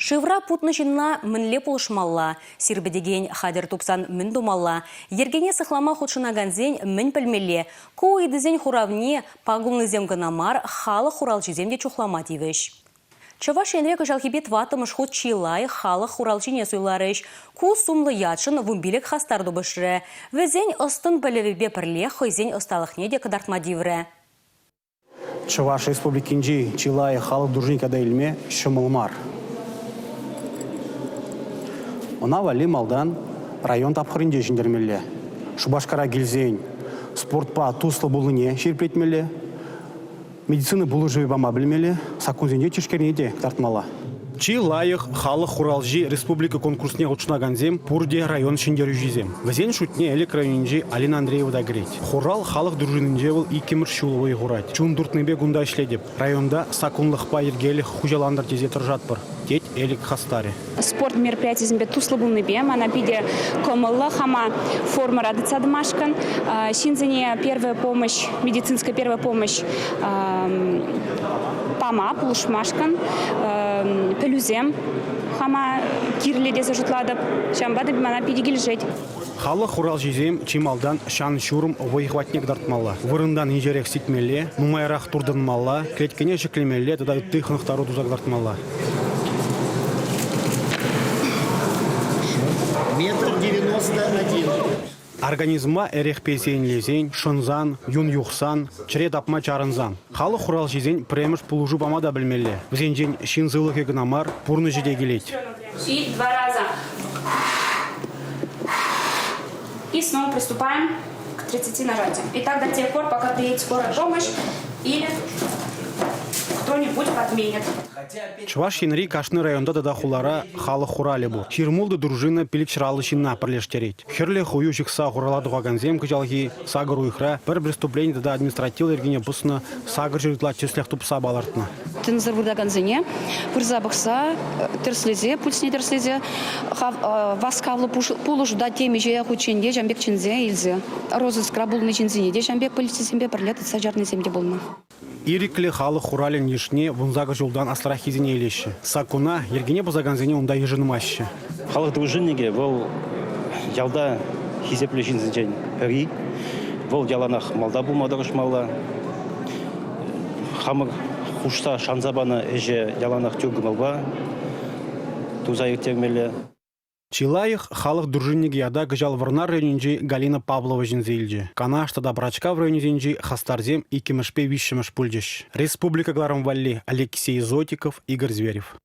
Шывра путнышынна мінле полышмалла, сирбедеген хадер тупсан мін думалла, ергене сықлама худшынаганзен мін пілмелле, ко идізен хуравне пагулнызем гынамар халы хуралчыземде чухлама тивеш. Чаваш енвек жалхибет ватымыш худ чилай халы хуралчине суйларыш, ку сумлы ятшын вумбилек хастар дубышры, везен остын пілевебе пірле хойзен осталықне де кадартма дивры. Чаваш республикинжи чилай халық дружника дайлме шымылмар. Она вали малдан район тапхырынде жіндермелі. Шубашкара гильзейн, спортпа туслы бұлыне шерпетмелі, медицины бұлы жыве бама білмелі, сакунзенде чешкернеде тартмала. Чилайық халық хуралжи республика конкурсне ұчынаганзем пурде район шендеру жизем. Візен шутне әлік районинжи Алина Андреева да греть. Хурал халық дружининже был и кемір шулывой гурать. Чундуртныбе гунда ішледеп. Районда сакунлықпа ергелі хужаландар тезе тұржатпыр. Теть әлік хастаре. Спорт мероприятий зимбе туслы был небе, она пиде комыла хама форма радица домашкан, шинзене первая помощь, медицинская первая помощь, пама пулушмашкан, пелюзем хама кирледе зажутладып, чамбады бимана пиде гильжеть. Халық хурал жизем чималдан шан шурым войхватнек дартмалла. Вырындан инжерек ситмелле, нумайрақ турдынмалла, клеткене шеклемелле, тада тыхнықтару дузак дартмалла. Метр 91. Организма эрех песен лезень, шынзан, юн юхсан, чред апма чарынзан. Халық хурал жизень премеш пулужу бамада білмелі. Взенжен шинзылық егінамар пурны жеде келет. И 2 раза. И снова приступаем к 30 нажатиям. И так до тех пор, пока приедет скорая помощь или кто-нибудь подменит. Чуваш Енри кашны районда дадахулара халық хурали бұл. Хирмулды дружина пилік шыралы шинна пірлештерет. Херле хую жықса хурала дуғаганзем күжалги сагыр уйхра бір преступление дада администратил ергене бұсына сагыр жүргіла чеслях тупса балартына. Тензар вурдаганзене, пырза бақса, терслезе, пульсне терслезе, васкавлы пулуш да теми же хученде, жамбек чензе илзе. Розыск рабулны чензене, де жамбек полицейсембе пірлет, сажарный земде болма. Ирикле халық хурален ешне вунзага жолдан астрахизине елеші. Сакуна ергене базаганзене онда ежінымашы. Халық дружинниге бұл ялда хизепле жинзінжен пәри, бұл яланақ малда бұлмадырыш малда. Хамыр хушта шанзабаны әже яланақ түргі малба, тузайық термелі. Чилайық халық дружинниге яда гыжал варнар районинжи Галина Павлова жинзейлджи. Канаштада брачка в районинжи хастарзем и кемешпе вишшемеш пульджиш. Республика Гларамвалли, Алексей Зотиков, Игорь Зверев.